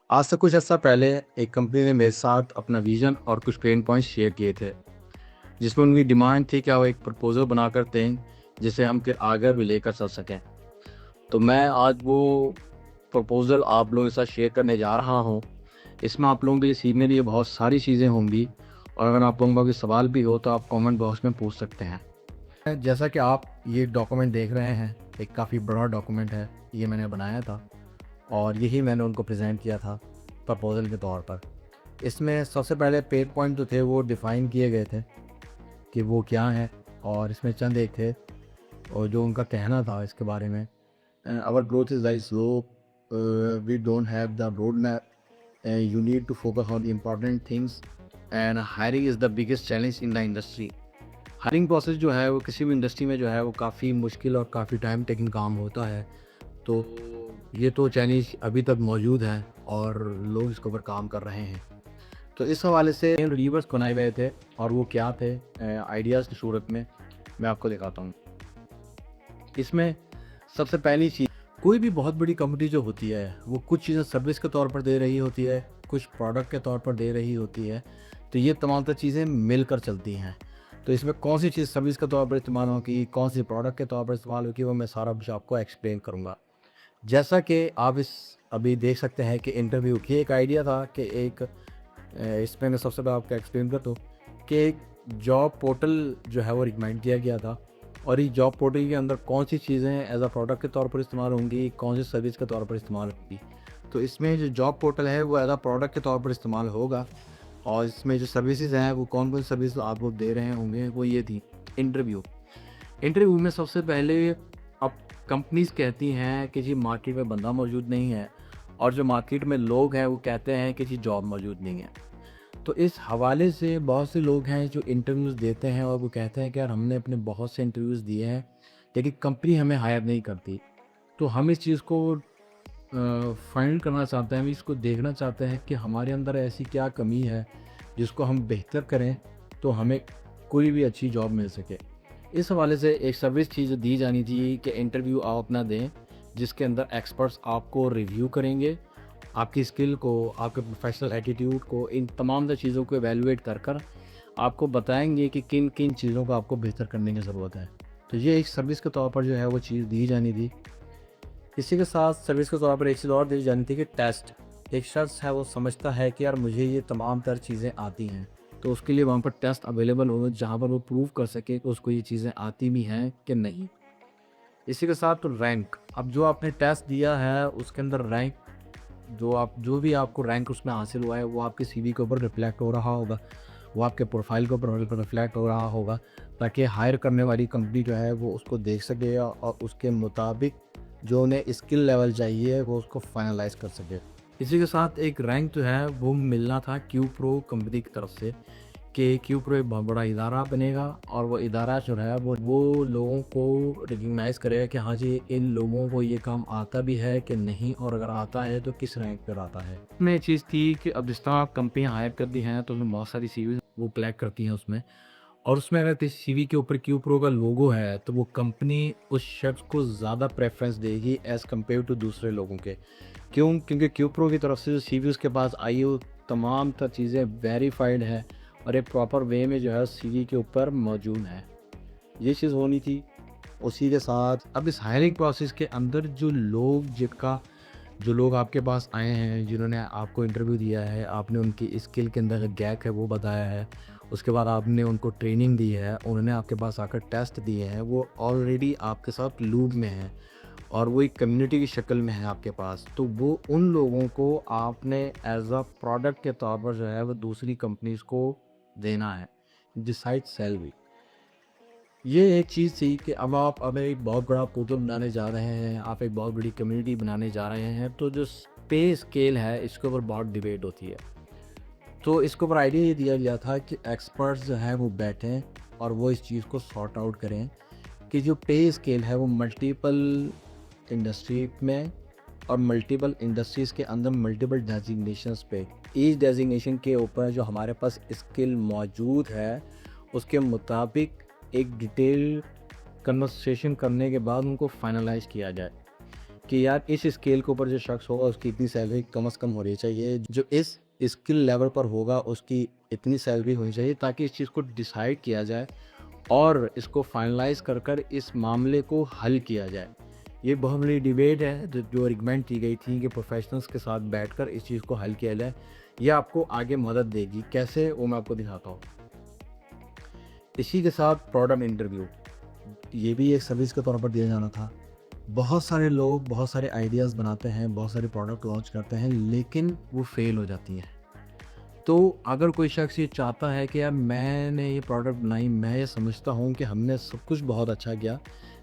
आज से कुछ अर्सा पहले एक कंपनी ने मेरे साथ अपना विज़न और कुछ पेन पॉइंट्स शेयर किए थे, जिसमें उनकी डिमांड थी कि वो एक प्रपोज़ल बनाकर दें, जिसे हम फिर आगे भी लेकर चल सकें। तो मैं आज वो प्रपोज़ल आप लोगों के साथ शेयर करने जा रहा हूँ। इसमें आप लोगों के लिए सीखने के लिए बहुत सारी चीज़ें होंगी और अगर आप लोगों का कोई सवाल भी हो, तो आप कमेंट बॉक्स में पूछ सकते हैं। जैसा कि आप ये डॉक्यूमेंट देख रहे हैं, एक काफ़ी बड़ा डॉक्यूमेंट है, ये मैंने बनाया था और यही मैंने उनको प्रेजेंट किया था प्रपोज़ल के तौर पर। इसमें सबसे पहले पेन पॉइंट जो थे वो डिफ़ाइन किए गए थे कि वो क्या हैं, और इसमें चंद एक थे और जो उनका कहना था इसके बारे में, our growth is very slow, we don't have the road map, you need to focus on the important things and hiring is the biggest challenge in the industry. Hiring process जो है वो किसी भी इंडस्ट्री में जो है वो काफ़ी मुश्किल और काफ़ी टाइम टेकिंग काम होता है। तो ये तो चैलेंज अभी तक मौजूद है और लोग इसके ऊपर काम कर रहे हैं। तो इस हवाले से रिलीवर्स बनाए गए थे और वो क्या थे आइडियाज़ की सूरत में मैं आपको दिखाता हूँ। इसमें सबसे पहली चीज़, कोई भी बहुत बड़ी कंपनी जो होती है वो कुछ चीज़ें सर्विस के तौर पर दे रही होती है, कुछ प्रोडक्ट के तौर पर दे रही होती है। तो ये तमाम तर चीज़ें मिलकर चलती हैं। तो इसमें कौन सी चीज़ सर्विस के तौर पर इस्तेमाल होगी, कौन सी प्रोडक्ट के तौर पर इस्तेमाल होगी, वो मैं सारा कुछ आपको एक्सप्लेन करूँगा। जैसा कि आप इस अभी देख सकते हैं कि इंटरव्यू की एक आइडिया था कि इसमें मैं सबसे पहले आपको एक्सप्लेन करता हूँ कि एक जॉब पोर्टल जो है वो रिकमेंड किया गया था और इस जॉब पोर्टल के अंदर कौन सी चीज़ें एज अ प्रोडक्ट के तौर पर इस्तेमाल होंगी, कौन सी सर्विस के तौर पर इस्तेमाल होंगी। तो इसमें जो जॉब पोर्टल है वो एज अ प्रोडक्ट के तौर पर इस्तेमाल होगा और इसमें जो सर्विसेज हैं वो कौन कौन सी सर्विस आप लोग दे रहे होंगे वो ये थी। इंटरव्यू में सबसे पहले अब कंपनीज कहती हैं कि जी मार्केट में बंदा मौजूद नहीं है और जो मार्केट में लोग हैं वो कहते हैं कि जी जॉब मौजूद नहीं है। तो इस हवाले से बहुत से लोग हैं जो इंटरव्यूज़ देते हैं और वो कहते हैं कि यार हमने अपने बहुत से इंटरव्यूज़ दिए हैं लेकिन कंपनी हमें हायर नहीं करती। तो हम इस चीज़ को फाइंड करना चाहते हैं, हम इसको देखना चाहते हैं कि हमारे अंदर ऐसी क्या कमी है जिसको हम बेहतर करें तो हमें कोई भी अच्छी जॉब मिल सके। इस हवाले से एक सर्विस चीज़ दी जानी थी कि इंटरव्यू आप अपना दें जिसके अंदर एक्सपर्ट्स आपको रिव्यू करेंगे, आपकी स्किल को, आपके प्रोफेशनल एटीट्यूड को, इन तमाम चीज़ों को एवेलुएट कर कर आपको बताएंगे कि किन किन चीज़ों को आपको बेहतर करने की ज़रूरत है। तो ये एक सर्विस के तौर पर जो है वो चीज़ दी जानी थी। इसी के साथ सर्विस के तौर पर एक चीज़ और दी जानी थी कि टेस्ट। एक शख्स है वो समझता है कि यार मुझे ये तमाम तर चीज़ें आती हैं, तो उसके लिए वहाँ पर टेस्ट अवेलेबल हो जहाँ पर वो प्रूव कर सके कि उसको ये चीज़ें आती भी हैं कि नहीं। इसी के साथ तो रैंक, अब जो आपने टेस्ट दिया है उसके अंदर रैंक, जो भी आपको रैंक उसमें हासिल हुआ है वो आपके सीवी के ऊपर रिफ्लेक्ट हो रहा होगा, वो आपके प्रोफाइल के ऊपर रिफ्लेक्ट हो रहा होगा ताकि हायर करने वाली कंपनी जो है वो उसको देख सके और उसके मुताबिक जो उन्हें स्किल लेवल चाहिए वो उसको फाइनलाइज कर सके। इसी के साथ एक रैंक जो है वो मिलना था क्यू प्रो कंपनी की तरफ से कि क्यू प्रो एक बहुत बड़ा इदारा बनेगा और वो इदारा जो है वो लोगों को रिकग्नाइज़ करेगा कि हाँ जी इन लोगों को ये काम आता भी है कि नहीं, और अगर आता है तो किस रैंक पर आता है। उसमें एक चीज़ थी कि अब जिस तरह कंपनियाँ हायर करती हैं तो उसमें बहुत सारी सीवी वो कलेक्ट करती हैं उसमें, और उसमें अगर किसी सीवी के ऊपर क्यू प्रो का लोगो है तो वो कंपनी उस शख्स को ज़्यादा प्रेफरेंस देगी एज़ कम्पेयर टू दूसरे लोगों के। क्योंकि क्यू प्रो की तरफ से जो सीवी उसके पास आई वो तमाम तर चीज़ें वेरीफाइड है और एक प्रॉपर वे में जो है सीवी के ऊपर मौजूद है। ये चीज़ होनी थी। उसी के साथ अब इस हायरिंग प्रोसेस के अंदर जो लोग आपके पास आए हैं, जिन्होंने आपको इंटरव्यू दिया है, आपने उनकी स्किल के अंदर गैप है वो बताया है, उसके बाद आपने उनको ट्रेनिंग दी है, उन्होंने आपके पास आकर टेस्ट दिए हैं, वो ऑलरेडी आपके साथ लूप में हैं और वो एक कम्युनिटी की शक्ल में है आपके पास। तो वो उन लोगों को आपने एज अ प्रोडक्ट के तौर पर जो है वो दूसरी कंपनीज को देना है, डिसाइड सैलरी। ये एक चीज़ थी कि अब एक बहुत बड़ा पोर्टल बनाने जा रहे हैं, आप एक बहुत बड़ी कम्युनिटी बनाने जा रहे हैं, तो जो पे स्केल है इसके ऊपर बहुत डिबेट होती है। तो इसके ऊपर आइडिया ये दिया गया था कि एक्सपर्ट्स जो हैं वो बैठें और वो इस चीज़ को सॉर्ट आउट करें कि जो पे स्केल है वो मल्टीपल इंडस्ट्री में और मल्टीपल इंडस्ट्रीज़ के अंदर मल्टीपल डेजिग्नेशंस पे, ईच डेजिग्नेशन के ऊपर जो हमारे पास स्किल मौजूद है उसके मुताबिक एक डिटेल कन्वर्सेशन करने के बाद उनको फाइनलाइज किया जाए। कि यार इस स्केल के ऊपर जो शख्स होगा उसकी इतनी सैलरी कम से कम होनी चाहिए, जो इस स्किल लेवल पर होगा उसकी इतनी सैलरी होनी चाहिए, ताकि इस चीज़ को डिसाइड किया जाए और इसको फाइनलाइज कर कर इस मामले को हल किया जाए। ये बहुत बड़ी डिबेट है जो रिकमेंड की गई थी कि प्रोफेशनल्स के साथ बैठकर इस चीज़ को हल किया जाए। ये आपको आगे मदद देगी, कैसे वो मैं आपको दिखाता हूँ। इसी के साथ प्रोडक्ट इंटरव्यू, ये भी एक सर्विस के तौर पर दिया जाना था। बहुत सारे लोग बहुत सारे आइडियाज़ बनाते हैं, बहुत सारे प्रोडक्ट लॉन्च करते हैं, लेकिन वो फेल हो जाती हैं। तो अगर कोई शख्स ये चाहता है कि यार मैंने ये प्रोडक्ट बनाई, मैं ये समझता हूँ कि हमने सब कुछ बहुत अच्छा किया,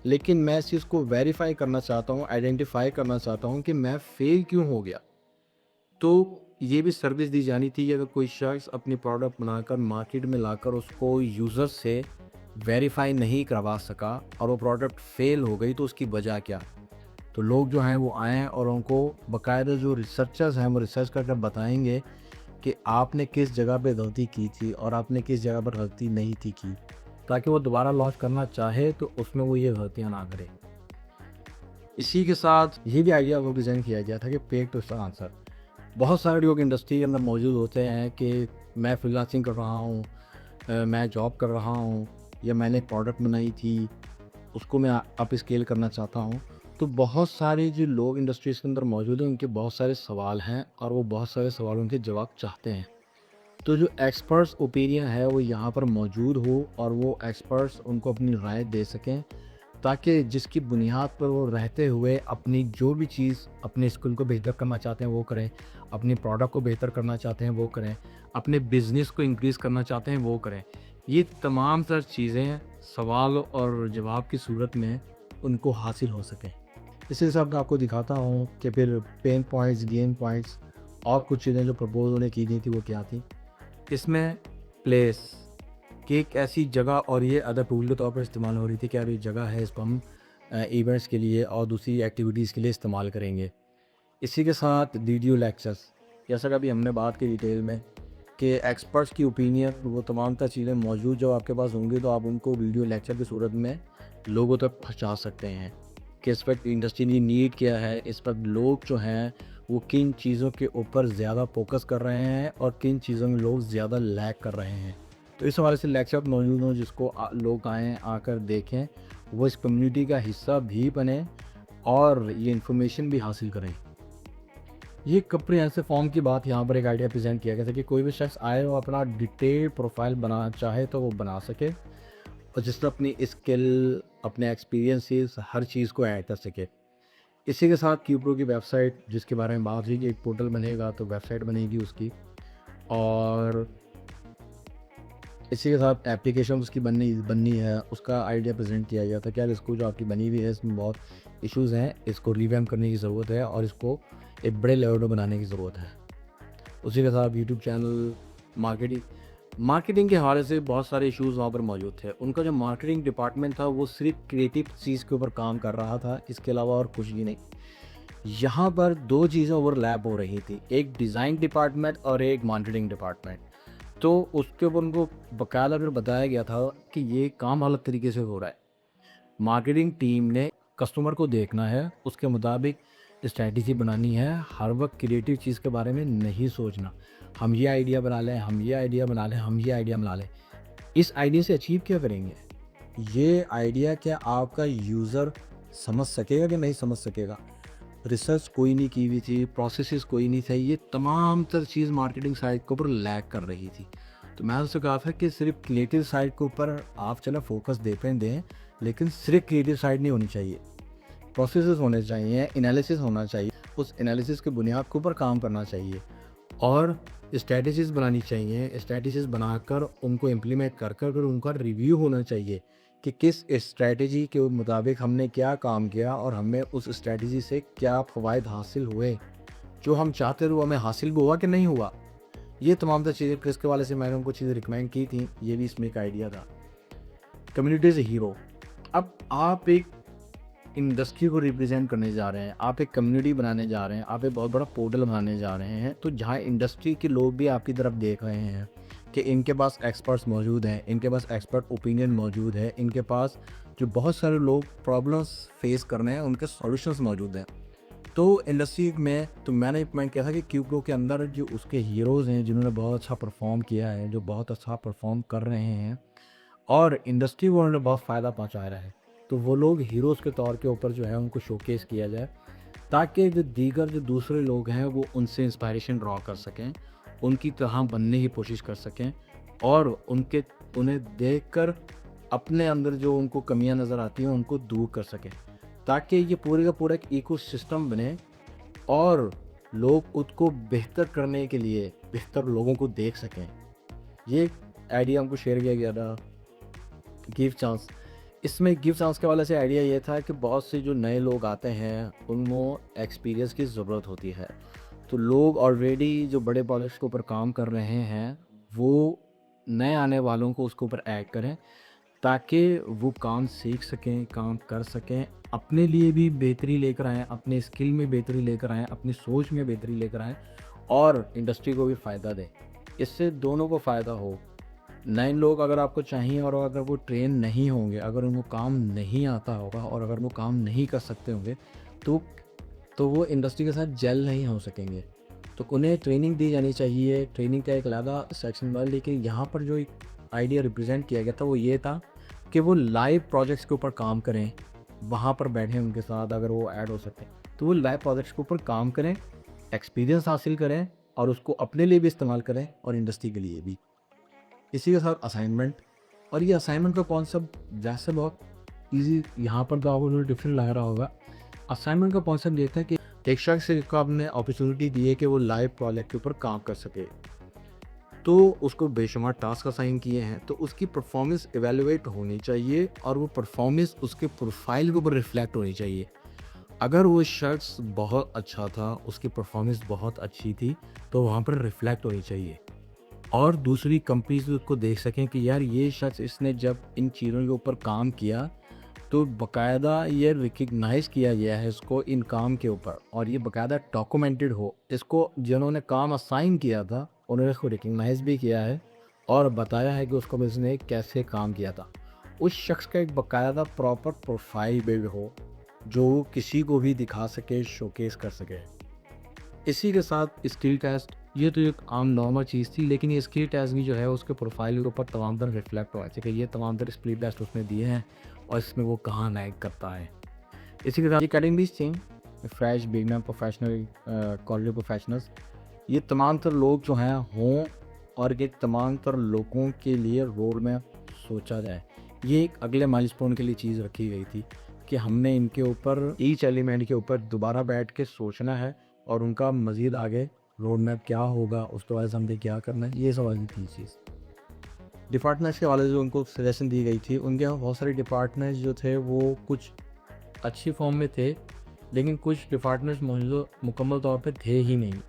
लेकिन मैं इस चीज़ को वेरीफाई करना चाहता हूँ, आइडेंटिफाई करना चाहता हूँ कि मैं फेल क्यों हो गया, तो ये भी सर्विस दी जानी थी कि अगर कोई शख्स अपनी प्रोडक्ट बनाकर मार्केट में लाकर उसको यूज़र से वेरीफाई नहीं करवा सका और वो प्रोडक्ट फेल हो गई, तो उसकी वजह क्या। तो लोग जो हैं वो आएँ और उनको बाकायदा जो रिसर्चर्स हैं वो रिसर्च करके बताएंगे कि आपने किस जगह पे गलती की थी और आपने किस जगह पर गलती नहीं थी की, ताकि वो दोबारा लॉन्च करना चाहे तो उसमें वो ये गलतियाँ ना करे। इसी के साथ ये भी आइडिया को डिज़ाइन किया गया था कि पेड टू आंसर। बहुत सारे लोग इंडस्ट्री के अंदर मौजूद होते हैं कि मैं फ्रीलांसिंग कर रहा हूँ, मैं जॉब कर रहा हूँ, या मैंने प्रोडक्ट बनाई थी उसको मैं अप स्केल करना चाहता हूँ। तो बहुत सारे जो लोग इंडस्ट्रीज़ के अंदर मौजूद हैं उनके बहुत सारे सवाल हैं और वो बहुत सारे सवालों के जवाब चाहते हैं। तो जो एक्सपर्ट्स ओपिनियन है वो यहाँ पर मौजूद हो और वो एक्सपर्ट्स उनको अपनी राय दे सकें, ताकि जिसकी बुनियाद पर वो रहते हुए अपनी जो भी चीज़ अपने स्किल को बेहतर करना चाहते हैं वो करें, अपनी प्रोडक्ट को बेहतर करना चाहते हैं वो करें, अपने बिज़नेस को इंक्रीज़ करना चाहते हैं वो करें। ये तमाम तर चीज़ें सवाल और जवाब की सूरत में उनको हासिल हो सकें। इसी हिसाब से आपको दिखाता हूँ कि फिर पेन पॉइंट्स, गेन पॉइंट्स और कुछ चीज़ें जो प्रपोज उन्हें की गई थी वो क्या थी। इसमें प्लेस कि एक ऐसी जगह, और ये अदर टूल के तौर पर इस्तेमाल हो रही थी कि यार ये जगह है, इसको हम इवेंट्स के लिए और दूसरी एक्टिविटीज़ के लिए इस्तेमाल करेंगे। इसी के साथ वीडियो लेक्चर्स, जैसा कि अभी हमने बात की डिटेल में कि एक्सपर्ट्स की ओपिनियन वो तमाम तर चीज़ें मौजूद जब आपके पास होंगी तो आप उनको वीडियो लेक्चर की सूरत में लोगों तक पहुँचा सकते हैं कि इस वक्त इंडस्ट्री की नीड क्या है, इस वक्त लोग जो हैं वो किन चीज़ों के ऊपर ज़्यादा फोकस कर रहे हैं और किन चीज़ों में लोग ज़्यादा लैग कर रहे हैं। तो इस हवाले से लेक्चर मौजूद हों जिसको लोग आएँ, आकर देखें, वो इस कम्युनिटी का हिस्सा भी बने और ये इन्फॉर्मेशन भी हासिल करें। ये कम्प्रिहेंसिव फॉर्म की बात यहाँ पर एक आइडिया प्रेजेंट किया गया था कि कोई भी शख्स आए और अपना डिटेल प्रोफाइल बनाना चाहे तो वो बना सके और जिसमें अपनी स्किल, अपने एक्सपीरियंसेस, हर चीज़ को ऐड कर सके। इसी के साथ क्यूप्रो की वेबसाइट जिसके बारे में बात हुई कि एक पोर्टल बनेगा तो वेबसाइट बनेगी उसकी, और इसी के साथ एप्लीकेशन उसकी बननी है, उसका आइडिया प्रेजेंट किया गया था कि यार इसको जो आपकी बनी हुई है इसमें बहुत इश्यूज़ हैं, इसको रिवैम्प करने की ज़रूरत है और इसको एक बड़े लेवल पर बनाने की ज़रूरत है। उसी के साथ यूट्यूब चैनल, मार्केटिंग के हवाले से बहुत सारे इश्यूज़ वहाँ पर मौजूद थे। उनका जो मार्केटिंग डिपार्टमेंट था वो सिर्फ क्रिएटिव चीज़ के ऊपर काम कर रहा था, इसके अलावा और कुछ भी नहीं। यहाँ पर दो चीज़ें ओवरलैप हो रही थी, एक डिज़ाइन डिपार्टमेंट और एक मार्केटिंग डिपार्टमेंट। तो उसके ऊपर उनको बाकायदा फिर बताया गया था कि ये काम अलग तरीके से हो रहा है। मार्केटिंग टीम ने कस्टमर को देखना है, उसके मुताबिक स्ट्रैटेजी बनानी है, हर वक्त क्रिएटिव चीज़ के बारे में नहीं सोचना, हम ये आइडिया बना लें, हम ये आइडिया बना लें, हम ये आइडिया बना लें। इस आइडिया से अचीव क्या करेंगे? ये आइडिया क्या आपका यूज़र समझ सकेगा कि नहीं समझ सकेगा? रिसर्च कोई नहीं की हुई थी, प्रोसेसेस कोई नहीं थे, ये तमाम तर चीज़ मार्केटिंग साइड के ऊपर लैग कर रही थी। तो मैं उससे कहा था कि सिर्फ क्रिएटिव साइड के ऊपर आप चलो फोकस दें, लेकिन सिर्फ क्रिएटिव साइड नहीं होनी चाहिए, प्रोसेसेस होने चाहिए, एनालिसिस होना चाहिए, उस एनालिसिस के बुनियाद के ऊपर काम करना चाहिए और स्ट्रैटेजीज़ बनानी चाहिए। स्ट्रैटेजीज़ बनाकर उनको इम्प्लीमेंट कर कर उनका रिव्यू होना चाहिए कि किस स्ट्रैटेजी के मुताबिक हमने क्या काम किया और हमें उस स्ट्रैटेजी से क्या फ़वाइद हासिल हुए, जो हम चाहते थे वो हमें हासिल भी हुआ कि नहीं हुआ। ये तमाम चीज़ें क्रिस के वाले से मैंने उनको चीज़ें रिकमेंड की थी, ये भी इसमें एक आइडिया था। Community is hero. अब आप एक इंडस्ट्री को रिप्रेजेंट करने जा रहे हैं, आप एक कम्युनिटी बनाने जा रहे हैं, आप एक बहुत बड़ा पोर्टल बनाने जा रहे हैं, तो जहाँ इंडस्ट्री के लोग भी आपकी तरफ देख रहे हैं कि इनके पास एक्सपर्ट्स मौजूद हैं, इनके पास एक्सपर्ट ओपिनियन मौजूद है, इनके पास जो बहुत सारे लोग प्रॉब्लम्स फेस कर रहे हैं उनके सॉल्यूशंस मौजूद हैं, तो इंडस्ट्री में तो मैंने एक पॉइंट किया था कि क्यूब्रो के अंदर जो उसके हीरोज़ हैं जिन्होंने बहुत अच्छा परफॉर्म किया है, जो बहुत अच्छा परफॉर्म कर रहे हैं और इंडस्ट्री को उन्होंने बहुत फ़ायदा पहुंचा रहा है, तो वो लोग हीरोज़ के तौर के ऊपर जो है उनको शोकेस किया जाए, ताकि जो दीगर जो दूसरे लोग हैं वो उनसे इंस्पायरेशन ड्रॉ कर सकें, उनकी तरह बनने की कोशिश कर सकें और उन्हें देखकर अपने अंदर जो उनको कमियां नज़र आती हैं उनको दूर कर सकें, ताकि ये पूरे का पूरा एक इकोसिस्टम बने और लोग उसको बेहतर करने के लिए बेहतर लोगों को देख सकें। ये आइडिया हमको शेयर किया गया था गिव चांस। इसमें गिव चांस के वाले से आइडिया ये था कि बहुत से जो नए लोग आते हैं उनको एक्सपीरियंस की ज़रूरत होती है, तो लोग ऑलरेडी जो बड़े प्रोजेक्ट्स के ऊपर काम कर रहे हैं वो नए आने वालों को उसके ऊपर ऐड करें, ताकि वो काम सीख सकें, काम कर सकें, अपने लिए भी बेहतरी लेकर आएँ, अपने स्किल में बेहतरी लेकर आएँ, अपनी सोच में बेहतरी लेकर आएँ और इंडस्ट्री को भी फ़ायदा दें। इससे दोनों को फ़ायदा हो। नए लोग अगर आपको चाहिए और अगर वो ट्रेन नहीं होंगे, अगर उनको काम नहीं आता होगा और अगर वो काम नहीं कर सकते होंगे, तो वो इंडस्ट्री के साथ जेल नहीं हो सकेंगे। तो उन्हें ट्रेनिंग दी जानी चाहिए, ट्रेनिंग का एक अलग सेक्शन था। लेकिन यहाँ पर जो एक आइडिया रिप्रेजेंट किया गया था वो ये था कि वो लाइव प्रोजेक्ट्स के ऊपर काम करें, वहाँ पर बैठें उनके साथ, अगर वो ऐड हो सकते हैं तो वो लाइव प्रोजेक्ट्स के ऊपर काम करें, एक्सपीरियंस हासिल करें और उसको अपने लिए भी इस्तेमाल करें और इंडस्ट्री के लिए भी। इसी के साथ असाइनमेंट, और ये असाइनमेंट का कॉन्सेप्ट वैसे बहुत ईजी, यहाँ पर तो आपको थोड़ा डिफरेंट लग रहा होगा। असाइनमेंट का कॉन्सेप्ट ये था कि एक शख्स को आपने अपॉर्चुनिटी दी है कि वो लाइव प्रोजेक्ट के ऊपर काम कर सके, तो उसको बेशुमार टास्क असाइन किए हैं, तो उसकी परफॉर्मेंस एवेलुएट होनी चाहिए और वो परफॉर्मेंस उसके प्रोफाइल के ऊपर रिफ्लेक्ट होनी चाहिए। अगर वो शख्स बहुत अच्छा था, उसकी परफॉर्मेंस बहुत अच्छी थी, तो वहाँ पर रिफ्लेक्ट होनी चाहिए और दूसरी कंपनीज उसको देख सकें कि यार ये शख्स, इसने जब इन चीज़ों के ऊपर काम किया तो बाकायदा ये रिकग्नाइज़ किया गया है इसको इन काम के ऊपर और ये बाकायदा डॉक्यूमेंटेड हो। इसको जिन्होंने काम असाइन किया था उन्होंने इसको रिकग्नाइज़ भी किया है और बताया है कि उसको उसने कैसे काम किया था। उस शख्स का एक बाकायदा प्रॉपर प्रोफाइल बिल्ड हो जो किसी को भी दिखा सके, शोकेस कर सके। इसी के साथ स्किल टेस्ट, ये तो एक आम नॉर्मल चीज़ थी, लेकिन ये स्किल टेस्ट भी जो है उसके प्रोफाइल के ऊपर तमाम तरह रिफ्लेक्ट हुआ है कि ये तमाम तरह स्किल टेस्ट उसने दिए हैं और इसमें वो कहाँ लैग करता है। इसी के साथ ये कैटेगरीज थी fresh, beginner, professional, college professionals. ये तमाम तर लोग जो हैं हों और ये तमाम तर लोगों के लिए रोड में सोचा जाए। ये एक अगले माइलस्टोन के लिए चीज़ रखी गई थी कि हमने इनके ऊपर ईच एलिमेंट के ऊपर दोबारा बैठ के सोचना है और उनका मज़ीद आगे रोड मैप क्या होगा, उसके बाद हमने क्या करना है, ये सवाल थी चीज़। डिपार्टमेंट्स के वाले जो उनको सजेशन दी गई थी, उनके यहाँ बहुत सारे डिपार्टमेंट्स जो थे वो कुछ अच्छी फॉर्म में थे, लेकिन कुछ डिपार्टमेंट्स मुकम्मल तौर पे थे ही नहीं।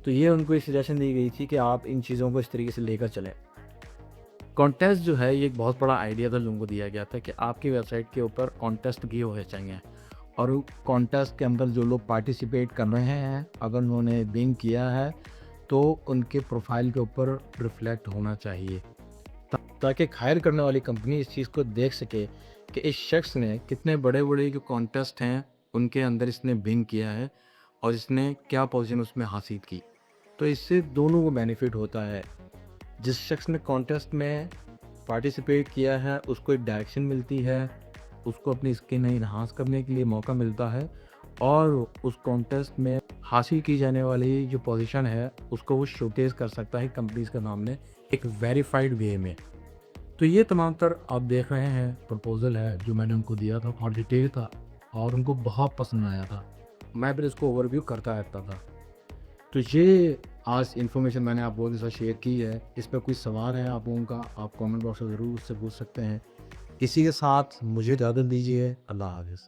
तो ये उनको एक सजेशन दी गई थी कि आप इन चीज़ों को इस तरीके से लेकर चलें। कॉन्टेस्ट जो है ये एक बहुत बड़ा आइडिया था, लोगों को दिया गया था कि आपकी वेबसाइट के ऊपर कॉन्टेस्ट किए हुए चाहिए और कॉन्टेस्ट के अंदर जो लोग पार्टिसिपेट कर रहे हैं अगर उन्होंने विन किया है तो उनके प्रोफाइल के ऊपर रिफ्लेक्ट होना चाहिए, ताकि हायर करने वाली कंपनी इस चीज़ को देख सके कि इस शख्स ने कितने बड़े बड़े जो कॉन्टेस्ट हैं उनके अंदर इसने विन किया है और इसने क्या पोजीशन उसमें हासिल की। तो इससे दोनों को बेनिफिट होता है। जिस शख्स ने कॉन्टेस्ट में पार्टिसिपेट किया है उसको एक डायरेक्शन मिलती है, उसको अपनी स्किल इन्हांस करने के लिए मौका मिलता है और उस कॉन्टेस्ट में हासिल की जाने वाली जो पोजीशन है उसको वो शोकेस कर सकता है कंपनीज के सामने एक वेरीफाइड वे में। तो ये तमाम तर आप देख रहे हैं प्रपोजल है जो मैंने उनको दिया था, बहुत डिटेल था और उनको बहुत पसंद आया था। मैं फिर इसको ओवरव्यू करता रहता था। तो ये आज इन्फॉर्मेशन मैंने आप लोगों के साथ शेयर की है। इस पर कोई सवाल है आप लोगों का, आप कमेंट बॉक्स में ज़रूर उससे पूछ सकते हैं। इसी के साथ मुझे इजाज़त दीजिए। अल्लाह हाफ़िज़।